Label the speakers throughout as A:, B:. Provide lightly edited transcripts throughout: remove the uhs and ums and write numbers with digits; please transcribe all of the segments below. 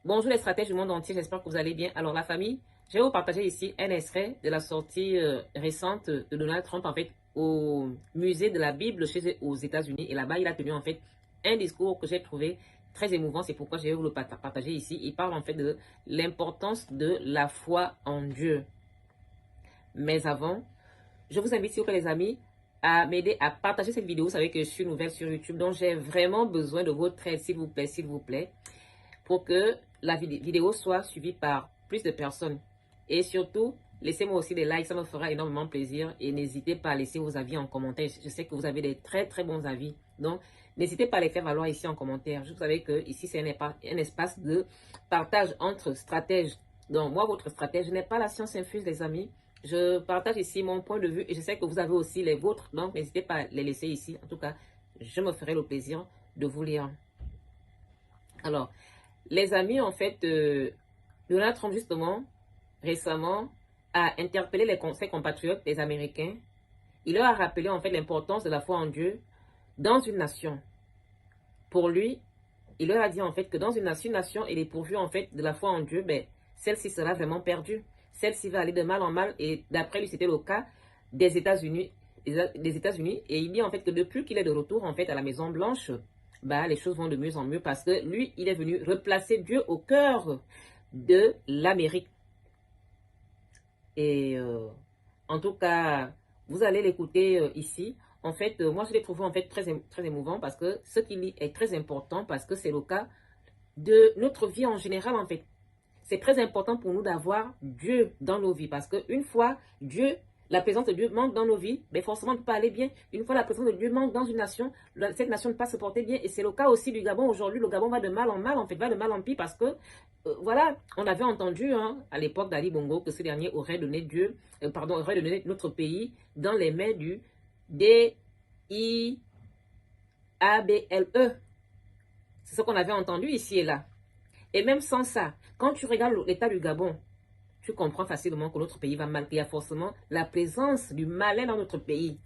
A: Bonjour les stratèges du monde entier, j'espère que vous allez bien. Alors la famille, je vais vous partager ici un extrait de la sortie récente de Donald Trump en fait au musée de la Bible aux États-Unis. Et là-bas, il a tenu en fait un discours que j'ai trouvé très émouvant. C'est pourquoi je vais vous le partager ici. Il parle en fait de l'importance de la foi en Dieu. Mais avant, je vous invite, s'il vous plaît les amis, à m'aider à partager cette vidéo. Vous savez que je suis nouvelle sur YouTube, donc j'ai vraiment besoin de votre aide, s'il vous plaît, pour que la vidéo soit suivie par plus de personnes. Et surtout, laissez-moi aussi des likes, ça me fera énormément plaisir. Et n'hésitez pas à laisser vos avis en commentaire. Je sais que vous avez des très très bons avis. Donc, n'hésitez pas à les faire valoir ici en commentaire. Vous savez que ici, c'est un espace de partage entre stratèges. Donc, moi, votre stratège, je n'ai pas la science infuse, les amis. Je partage ici mon point de vue et je sais que vous avez aussi les vôtres. Donc, n'hésitez pas à les laisser ici. En tout cas, je me ferai le plaisir de vous lire. Alors, les amis, en fait, Donald Trump, justement, récemment, a interpellé ses compatriotes, les Américains. Il leur a rappelé, en fait, l'importance de la foi en Dieu dans une nation. Pour lui, il leur a dit, en fait, que dans une nation, il est pourvu, en fait, de la foi en Dieu, ben, celle-ci sera vraiment perdue. Celle-ci va aller de mal en mal. Et d'après lui, c'était le cas des États-Unis. Et il dit, en fait, que depuis qu'il est de retour, en fait, à la Maison-Blanche, bah, les choses vont de mieux en mieux parce que lui, il est venu replacer Dieu au cœur de l'Amérique. Et en tout cas, vous allez l'écouter ici. En fait, moi, je l'ai trouvé en fait très émouvant parce que ce qu'il dit est très important parce que c'est le cas de notre vie en général, en fait. C'est très important pour nous d'avoir Dieu dans nos vies parce qu'une fois la présence de Dieu manque dans nos vies, mais forcément, on ne peut pas aller bien. Une fois la présence de Dieu manque dans une nation, cette nation ne peut pas se porter bien. Et c'est le cas aussi du Gabon. Aujourd'hui, le Gabon va de mal en mal, en fait, va de mal en pis parce que, voilà, on avait entendu à l'époque d'Ali Bongo que ce dernier aurait donné aurait donné notre pays dans les mains du DIABLE. C'est ce qu'on avait entendu ici et là. Et même sans ça, quand tu regardes l'état du Gabon, tu comprends facilement que notre pays va mal, qu'il y a forcément la présence du malin dans notre pays.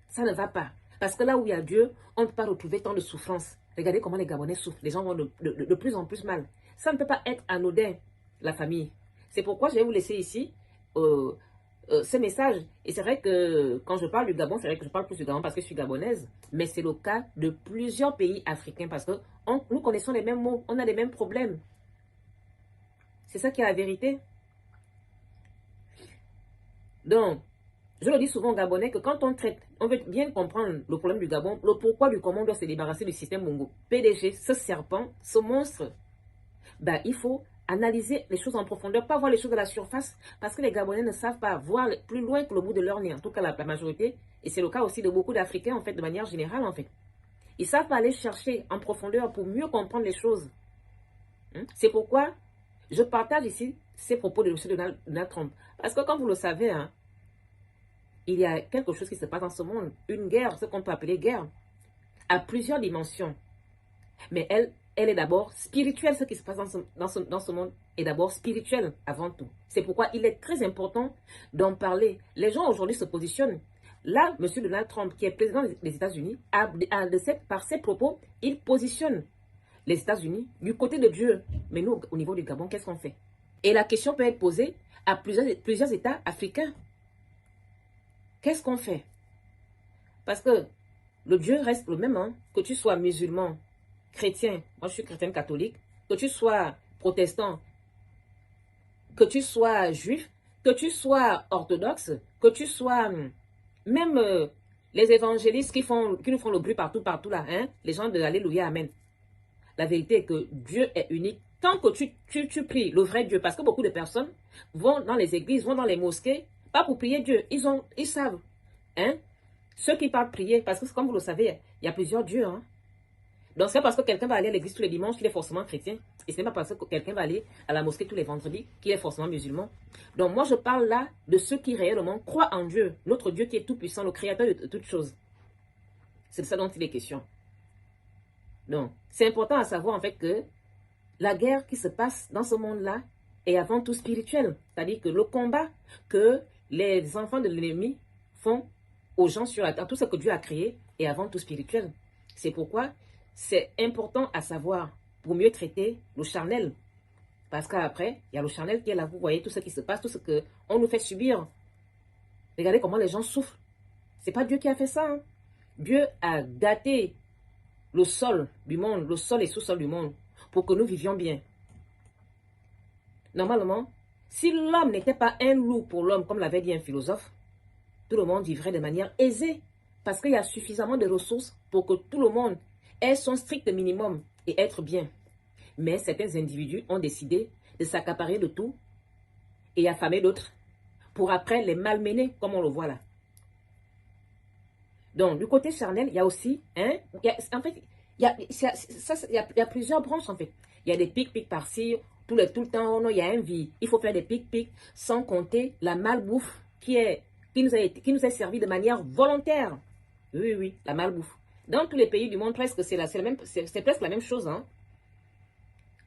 A: Ça ne va pas. Parce que là où il y a Dieu, on ne peut pas retrouver tant de souffrance. Regardez comment les Gabonais souffrent. Les gens vont de plus en plus mal. Ça ne peut pas être anodin, la famille. C'est pourquoi je vais vous laisser ici ce message. Et c'est vrai que quand je parle du Gabon, c'est vrai que je parle plus du Gabon parce que je suis gabonaise. Mais c'est le cas de plusieurs pays africains parce que nous connaissons les mêmes mots. On a les mêmes problèmes. C'est ça qui est la vérité. Donc, je le dis souvent aux Gabonais que quand on veut bien comprendre le problème du Gabon, le pourquoi du comment on doit se débarrasser du système Bongo. PDG, ce serpent, ce monstre, ben, il faut analyser les choses en profondeur, pas voir les choses à la surface, parce que les Gabonais ne savent pas voir plus loin que le bout de leur nez, en tout cas la majorité, et c'est le cas aussi de beaucoup d'Africains, en fait, de manière générale, en fait. Ils ne savent pas aller chercher en profondeur pour mieux comprendre les choses. C'est pourquoi je partage ici ces propos de M. Donald Trump. Parce que comme vous le savez, il y a quelque chose qui se passe dans ce monde. Une guerre, ce qu'on peut appeler guerre, à plusieurs dimensions. Mais elle est d'abord spirituelle. Ce qui se passe dans ce monde est d'abord spirituel avant tout. C'est pourquoi il est très important d'en parler. Les gens aujourd'hui se positionnent. Là, M. Donald Trump, qui est président des États-Unis, par ses propos, il positionne les États-Unis du côté de Dieu. Mais nous, au niveau du Gabon, qu'est-ce qu'on fait? Et la question peut être posée à plusieurs États africains. Qu'est-ce qu'on fait? Parce que le Dieu reste le même, que tu sois musulman, chrétien, moi je suis chrétienne catholique, que tu sois protestant, que tu sois juif, que tu sois orthodoxe, que tu sois même les évangélistes qui nous font le bruit partout là, les gens de Alléluia, Amen. La vérité est que Dieu est unique. Tant que tu pries le vrai Dieu, parce que beaucoup de personnes vont dans les églises, vont dans les mosquées, pas pour prier Dieu, ils savent. Ceux qui parlent prier, parce que comme vous le savez, il y a plusieurs dieux. Donc c'est parce que quelqu'un va aller à l'église tous les dimanches qu'il est forcément chrétien. Et ce n'est pas parce que quelqu'un va aller à la mosquée tous les vendredis qu'il est forcément musulman. Donc moi je parle là de ceux qui réellement croient en Dieu, notre Dieu qui est tout puissant, le créateur de toutes choses. C'est de ça dont il est question. Donc c'est important à savoir en fait que la guerre qui se passe dans ce monde-là est avant tout spirituelle. C'est-à-dire que le combat que les enfants de l'ennemi font aux gens sur la terre, tout ce que Dieu a créé est avant tout spirituel. C'est pourquoi c'est important à savoir pour mieux traiter le charnel. Parce qu'après, il y a le charnel qui est là. Vous voyez tout ce qui se passe, tout ce qu'on nous fait subir. Regardez comment les gens souffrent. C'est pas Dieu qui a fait ça. Hein. Dieu a gâté le sol du monde, le sol et sous-sol du monde, pour que nous vivions bien. Normalement, si l'homme n'était pas un loup pour l'homme, comme l'avait dit un philosophe, tout le monde vivrait de manière aisée. Parce qu'il y a suffisamment de ressources pour que tout le monde ait son strict minimum et être bien. Mais certains individus ont décidé de s'accaparer de tout et affamer d'autres pour après les malmener, comme on le voit là. Donc, du côté charnel, il y a aussi, en fait, il y a plusieurs branches, en fait. Il y a des pics par-ci, tout le temps, non, il y a un vide. Il faut faire des pics, sans compter la malbouffe qui nous est servie de manière volontaire. Oui, la malbouffe. Dans tous les pays du monde, presque, c'est presque la même chose, hein.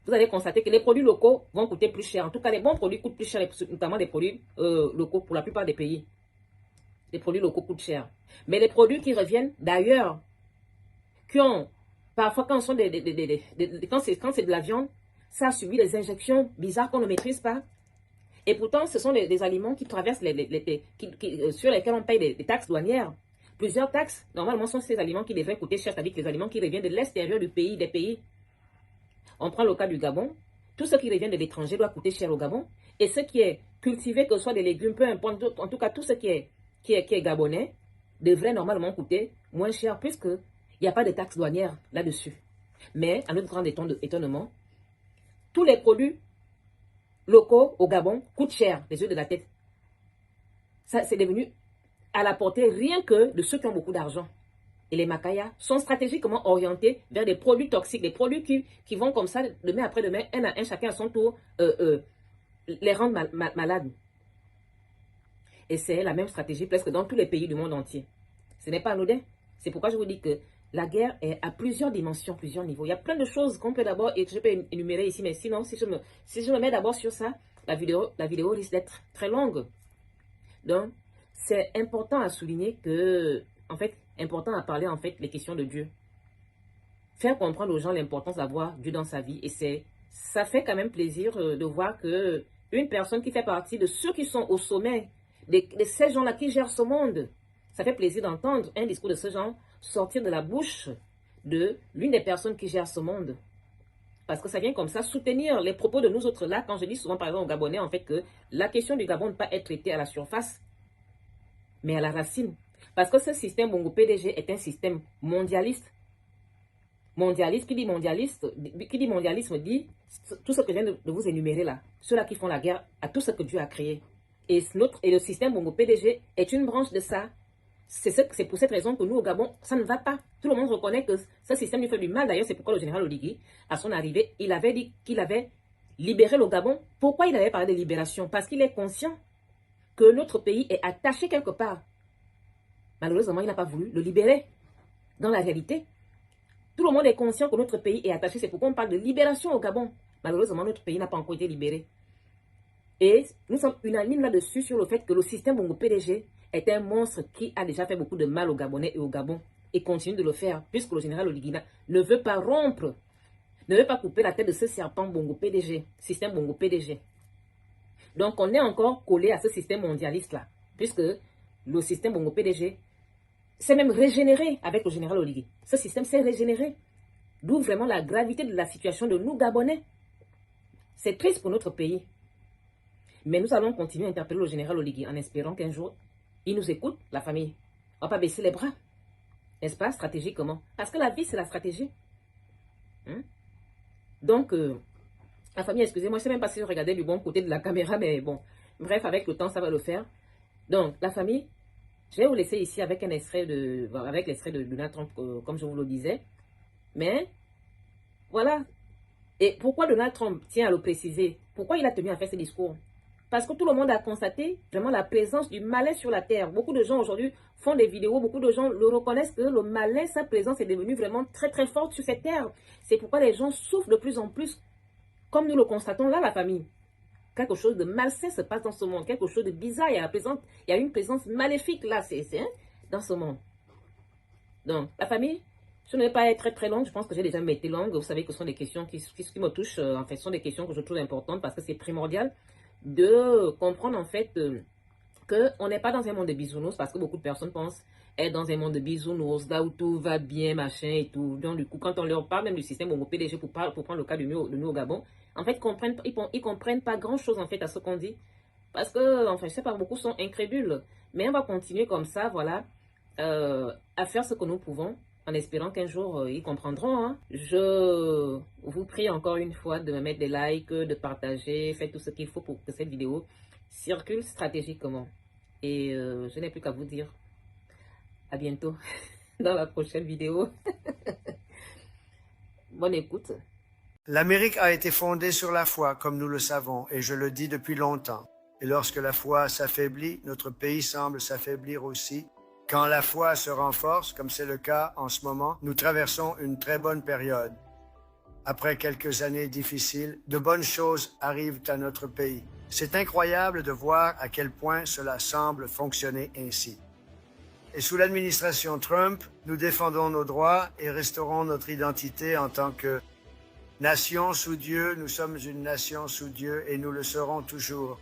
A: Vous allez constater que les produits locaux vont coûter plus cher. En tout cas, les bons produits coûtent plus cher, notamment les produits locaux pour la plupart des pays. Les produits locaux coûtent cher. Mais les produits qui reviennent d'ailleurs, parfois quand c'est de la viande, ça a subi des injections bizarres qu'on ne maîtrise pas. Et pourtant, ce sont des aliments qui traversent sur lesquels on paye des taxes douanières. Plusieurs taxes, normalement, sont ces aliments qui devraient coûter cher, c'est-à-dire les aliments qui reviennent de l'extérieur des pays. On prend le cas du Gabon. Tout ce qui revient de l'étranger doit coûter cher au Gabon. Et ce qui est cultivé, que ce soit des légumes, peu importe, en tout cas, tout ce qui est gabonais, devrait normalement coûter moins cher, puisqu'il n'y a pas de taxes douanières là-dessus. Mais, à notre grand étonnement, tous les produits locaux au Gabon coûtent cher, les yeux de la tête. Ça, c'est devenu à la portée rien que de ceux qui ont beaucoup d'argent. Et les Makaya sont stratégiquement orientés vers des produits toxiques, des produits qui vont comme ça, demain après demain, un à un, chacun à son tour, les rendre malades. Et c'est la même stratégie presque dans tous les pays du monde entier. Ce n'est pas anodin. C'est pourquoi je vous dis que la guerre est à plusieurs dimensions, plusieurs niveaux. Il y a plein de choses qu'on peut d'abord, et que je peux énumérer ici, mais sinon, si je me mets d'abord sur ça, la vidéo risque d'être très longue. Donc, c'est important à souligner que, en fait, important à parler, en fait, les questions de Dieu. Faire comprendre aux gens l'importance d'avoir Dieu dans sa vie. Et ça fait quand même plaisir de voir que une personne qui fait partie de ceux qui sont au sommet, de ces gens-là qui gèrent ce monde, ça fait plaisir d'entendre un discours de ce genre sortir de la bouche de l'une des personnes qui gère ce monde. Parce que ça vient comme ça soutenir les propos de nous autres là, quand je dis souvent par exemple aux Gabonais, en fait, que la question du Gabon ne peut pas être traitée à la surface, mais à la racine. Parce que ce système Bongo PDG est un système mondialiste. Mondialiste, qui dit mondialisme dit tout ce que je viens de vous énumérer là. Ceux-là qui font la guerre à tout ce que Dieu a créé. Et le système Bongo PDG est une branche de ça. C'est pour cette raison que nous, au Gabon, ça ne va pas. Tout le monde reconnaît que ce système lui fait du mal. D'ailleurs, c'est pourquoi le général Oligui, à son arrivée, il avait dit qu'il avait libéré le Gabon. Pourquoi il avait parlé de libération? Parce qu'il est conscient que notre pays est attaché quelque part. Malheureusement, il n'a pas voulu le libérer. Dans la réalité, tout le monde est conscient que notre pays est attaché. C'est pourquoi on parle de libération au Gabon. Malheureusement, notre pays n'a pas encore été libéré. Et nous sommes unanimes là-dessus sur le fait que le système Bongo PDG est un monstre qui a déjà fait beaucoup de mal aux Gabonais et au Gabon et continue de le faire puisque le général Oligui ne veut pas rompre, ne veut pas couper la tête de ce serpent Bongo PDG, système Bongo PDG. Donc on est encore collé à ce système mondialiste-là puisque le système Bongo PDG s'est même régénéré avec le général Oligui. Ce système s'est régénéré. D'où vraiment la gravité de la situation de nous Gabonais. C'est triste pour notre pays. Mais nous allons continuer à interpeller le général Oligui en espérant qu'un jour, il nous écoute, la famille. On ne va pas baisser les bras. N'est-ce pas? Stratégiquement. Parce que la vie, c'est la stratégie. Donc, la famille, excusez-moi, je ne sais même pas si je regardais du bon côté de la caméra, mais bon. Bref, avec le temps, ça va le faire. Donc, la famille, je vais vous laisser ici avec l'extrait de Donald Trump, comme je vous le disais. Mais, voilà. Et pourquoi Donald Trump tient à le préciser? Pourquoi il a tenu à faire ce discours? Parce que tout le monde a constaté vraiment la présence du malin sur la terre. Beaucoup de gens aujourd'hui font des vidéos, beaucoup de gens le reconnaissent que le malin, sa présence est devenue vraiment très très forte sur cette terre. C'est pourquoi les gens souffrent de plus en plus, comme nous le constatons là, la famille. Quelque chose de malsain se passe dans ce monde, quelque chose de bizarre. Il y a une présence maléfique là, dans ce monde. Donc, la famille, Je ne vais pas être très très longue, je pense que j'ai déjà été longue. Vous savez que ce sont des questions qui me touchent, en fait, ce sont des questions que je trouve importantes parce que c'est primordial de comprendre en fait qu'on n'est pas dans un monde de bisounours parce que beaucoup de personnes pensent être dans un monde de bisounours, là où tout va bien, machin et tout. Donc du coup, quand on leur parle même du système Bongo PDG pour prendre le cas de nous au Gabon, en fait, ils comprennent pas grand-chose en fait à ce qu'on dit parce que, enfin, je sais pas, beaucoup sont incrédules. Mais on va continuer comme ça, voilà, à faire ce que nous pouvons en espérant qu'un jour, ils comprendront. Hein. Je vous prie encore une fois de me mettre des likes, de partager, faites tout ce qu'il faut pour que cette vidéo circule stratégiquement. Et je n'ai plus qu'à vous dire à bientôt dans la prochaine vidéo. Bonne écoute.
B: L'Amérique a été fondée sur la foi, comme nous le savons, et je le dis depuis longtemps. Et lorsque la foi s'affaiblit, notre pays semble s'affaiblir aussi. Quand la foi se renforce, comme c'est le cas en ce moment, nous traversons une très bonne période. Après quelques années difficiles, de bonnes choses arrivent à notre pays. C'est incroyable de voir à quel point cela semble fonctionner ainsi. Et sous l'administration Trump, nous défendons nos droits et restaurons notre identité en tant que nation sous Dieu. Nous sommes une nation sous Dieu et nous le serons toujours.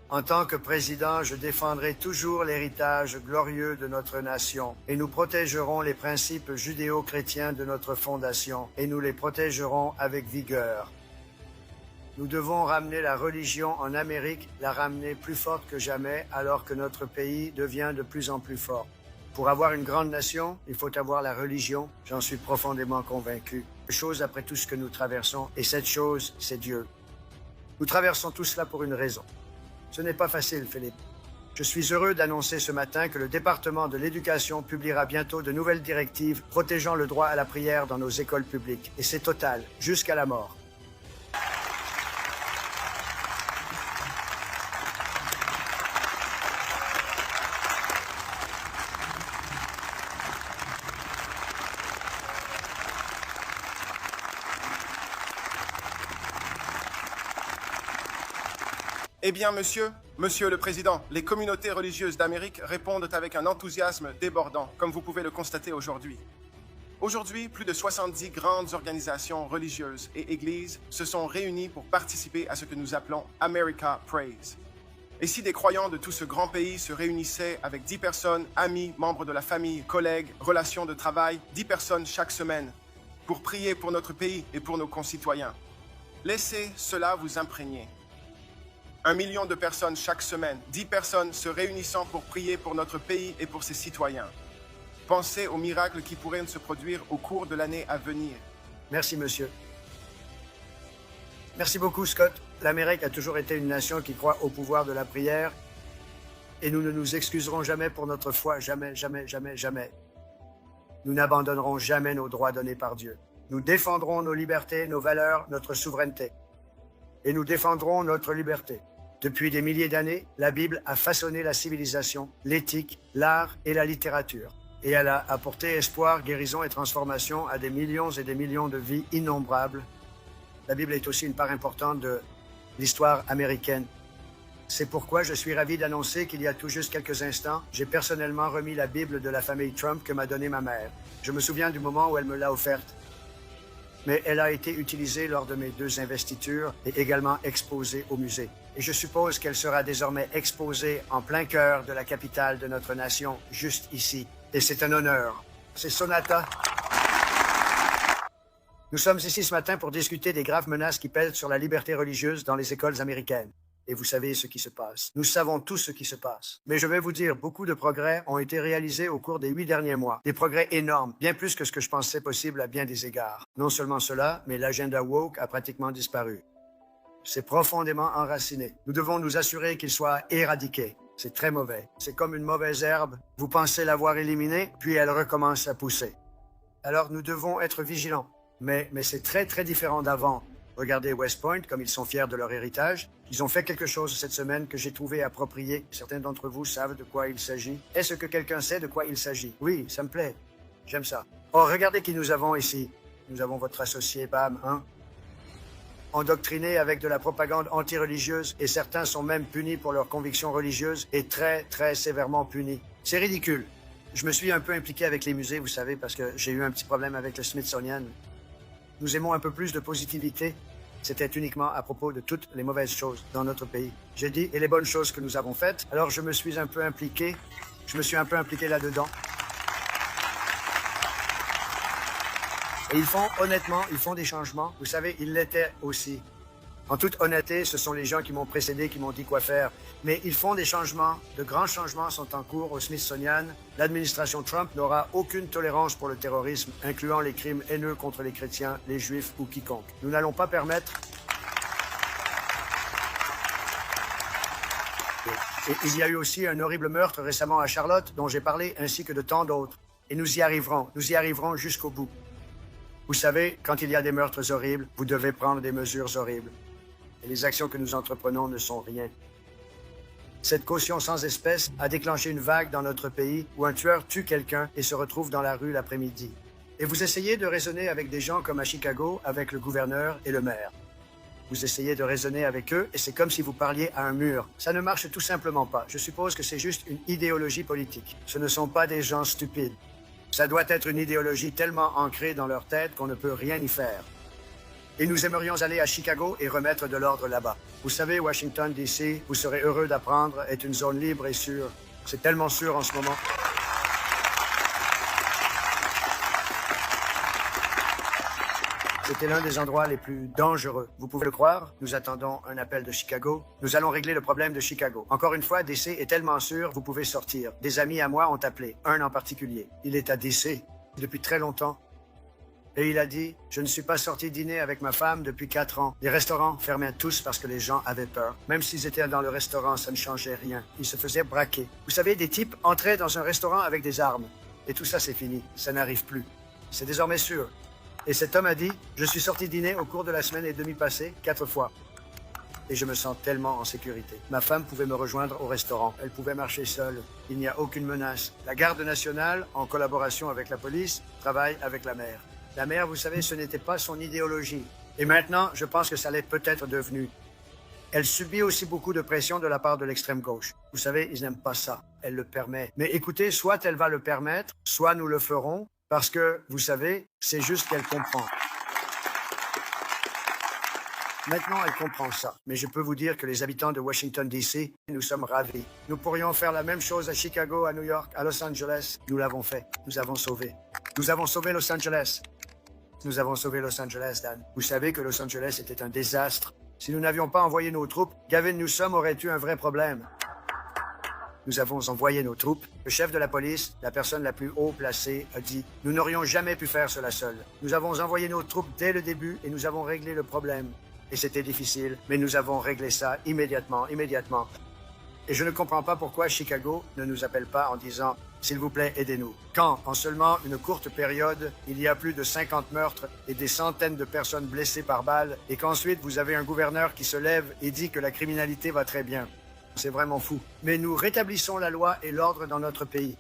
B: En tant que président, je défendrai toujours l'héritage glorieux de notre nation et nous protégerons les principes judéo-chrétiens de notre fondation et nous les protégerons avec vigueur. Nous devons ramener la religion en Amérique, la ramener plus forte que jamais alors que notre pays devient de plus en plus fort. Pour avoir une grande nation, il faut avoir la religion, j'en suis profondément convaincu. Chose après tout ce que nous traversons, et cette chose, c'est Dieu. Nous traversons tout cela pour une raison. Ce n'est pas facile, Philippe. Je suis heureux d'annoncer ce matin que le département de l'Éducation publiera bientôt de nouvelles directives protégeant le droit à la prière dans nos écoles publiques. Et c'est total, jusqu'à la mort.
C: Eh bien, monsieur le Président, les communautés religieuses d'Amérique répondent avec un enthousiasme débordant, comme vous pouvez le constater aujourd'hui. Aujourd'hui, plus de 70 grandes organisations religieuses et églises se sont réunies pour participer à ce que nous appelons America Prays. Et si des croyants de tout ce grand pays se réunissaient avec 10 personnes, amis, membres de la famille, collègues, relations de travail, 10 personnes chaque semaine, pour prier pour notre pays et pour nos concitoyens, laissez cela vous imprégner. 1 million de personnes chaque semaine, 10 personnes se réunissant pour prier pour notre pays et pour ses citoyens. Pensez aux miracles qui pourraient se produire au cours de l'année à venir.
B: Merci, monsieur. Merci beaucoup, Scott. L'Amérique a toujours été une nation qui croit au pouvoir de la prière et nous ne nous excuserons jamais pour notre foi, jamais, jamais, jamais, jamais. Nous n'abandonnerons jamais nos droits donnés par Dieu. Nous défendrons nos libertés, nos valeurs, notre souveraineté. Et nous défendrons notre liberté. Depuis des milliers d'années, la Bible a façonné la civilisation, l'éthique, l'art et la littérature. Et elle a apporté espoir, guérison et transformation à des millions et des millions de vies innombrables. La Bible est aussi une part importante de l'histoire américaine. C'est pourquoi je suis ravi d'annoncer qu'il y a tout juste quelques instants, j'ai personnellement remis la Bible de la famille Trump que m'a donnée ma mère. Je me souviens du moment où elle me l'a offerte. Mais elle a été utilisée lors de mes 2 investitures et également exposée au musée. Et je suppose qu'elle sera désormais exposée en plein cœur de la capitale de notre nation, juste ici. Et c'est un honneur. C'est Sonata. Nous sommes ici ce matin pour discuter des graves menaces qui pèsent sur la liberté religieuse dans les écoles américaines. Et vous savez ce qui se passe. Nous savons tous ce qui se passe. Mais je vais vous dire, beaucoup de progrès ont été réalisés au cours des 8 derniers mois. Des progrès énormes, bien plus que ce que je pensais possible à bien des égards. Non seulement cela, mais l'agenda woke a pratiquement disparu. C'est profondément enraciné. Nous devons nous assurer qu'il soit éradiqué. C'est très mauvais. C'est comme une mauvaise herbe. Vous pensez l'avoir éliminée, puis elle recommence à pousser. Alors nous devons être vigilants. Mais c'est très, très différent d'avant. Regardez West Point, comme ils sont fiers de leur héritage. Ils ont fait quelque chose cette semaine que j'ai trouvé approprié. Certains d'entre vous savent de quoi il s'agit. Est-ce que quelqu'un sait de quoi il s'agit? Oui, ça me plaît. J'aime ça. Oh, regardez qui nous avons ici. Nous avons votre associé, Pam, hein? Endoctrinés avec de la propagande anti-religieuse et certains sont même punis pour leurs convictions religieuses et très, très sévèrement punis. C'est ridicule. Je me suis un peu impliqué avec les musées, vous savez, parce que j'ai eu un petit problème avec le Smithsonian. Nous aimons un peu plus de positivité. C'était uniquement à propos de toutes les mauvaises choses dans notre pays. J'ai dit, et les bonnes choses que nous avons faites, alors je me suis un peu impliqué. Je me suis un peu impliqué là-dedans. Et ils font, honnêtement, ils font des changements. Vous savez, ils l'étaient aussi. En toute honnêteté, ce sont les gens qui m'ont précédé, qui m'ont dit quoi faire. Mais ils font des changements. De grands changements sont en cours au Smithsonian. L'administration Trump n'aura aucune tolérance pour le terrorisme, incluant les crimes haineux contre les chrétiens, les juifs ou quiconque. Nous n'allons pas permettre... Et il y a eu aussi un horrible meurtre récemment à Charlotte, dont j'ai parlé, ainsi que de tant d'autres. Et nous y arriverons jusqu'au bout. Vous savez, quand il y a des meurtres horribles, vous devez prendre des mesures horribles. Et les actions que nous entreprenons ne sont rien. Cette caution sans espèce a déclenché une vague dans notre pays où un tueur tue quelqu'un et se retrouve dans la rue l'après-midi. Et vous essayez de raisonner avec des gens comme à Chicago, avec le gouverneur et le maire. Vous essayez de raisonner avec eux et c'est comme si vous parliez à un mur. Ça ne marche tout simplement pas. Je suppose que c'est juste une idéologie politique. Ce ne sont pas des gens stupides. Ça doit être une idéologie tellement ancrée dans leur tête qu'on ne peut rien y faire. Et nous aimerions aller à Chicago et remettre de l'ordre là-bas. Vous savez, Washington, D.C., vous serez heureux d'apprendre, est une zone libre et sûre. C'est tellement sûr en ce moment. C'était l'un des endroits les plus dangereux. Vous pouvez le croire, nous attendons un appel de Chicago. Nous allons régler le problème de Chicago. Encore une fois, D.C. est tellement sûr, vous pouvez sortir. Des amis à moi ont appelé, un en particulier. Il est à D.C. depuis très longtemps. Et il a dit, je ne suis pas sorti dîner avec ma femme depuis 4 ans. Les restaurants fermaient tous parce que les gens avaient peur. Même s'ils étaient dans le restaurant, ça ne changeait rien. Ils se faisaient braquer. Vous savez, des types entraient dans un restaurant avec des armes. Et tout ça, c'est fini. Ça n'arrive plus. C'est désormais sûr. Et cet homme a dit, je suis sorti dîner au cours de la semaine et demie passée, 4 fois. Et je me sens tellement en sécurité. Ma femme pouvait me rejoindre au restaurant. Elle pouvait marcher seule. Il n'y a aucune menace. La garde nationale, en collaboration avec la police, travaille avec la mère. La mère, vous savez, ce n'était pas son idéologie. Et maintenant, je pense que ça l'est peut-être devenu. Elle subit aussi beaucoup de pression de la part de l'extrême gauche. Vous savez, ils n'aiment pas ça. Elle le permet. Mais écoutez, soit elle va le permettre, soit nous le ferons, parce que, vous savez, c'est juste qu'elle comprend. Maintenant, elle comprend ça. Mais je peux vous dire que les habitants de Washington, D.C., nous sommes ravis. Nous pourrions faire la même chose à Chicago, à New York, à Los Angeles. Nous l'avons fait. Nous avons sauvé. Nous avons sauvé Los Angeles. Nous avons sauvé Los Angeles, Dan. Vous savez que Los Angeles était un désastre. Si nous n'avions pas envoyé nos troupes, Gavin Newsom aurait eu un vrai problème. Nous avons envoyé nos troupes. Le chef de la police, la personne la plus haut placée, a dit « Nous n'aurions jamais pu faire cela seuls. Nous avons envoyé nos troupes dès le début et nous avons réglé le problème. Et c'était difficile, mais nous avons réglé ça immédiatement. Et je ne comprends pas pourquoi Chicago ne nous appelle pas en disant « S'il vous plaît, aidez-nous ». Quand, en seulement une courte période, il y a plus de 50 meurtres et des centaines de personnes blessées par balles, et qu'ensuite vous avez un gouverneur qui se lève et dit que la criminalité va très bien. C'est vraiment fou. Mais nous rétablissons la loi et l'ordre dans notre pays.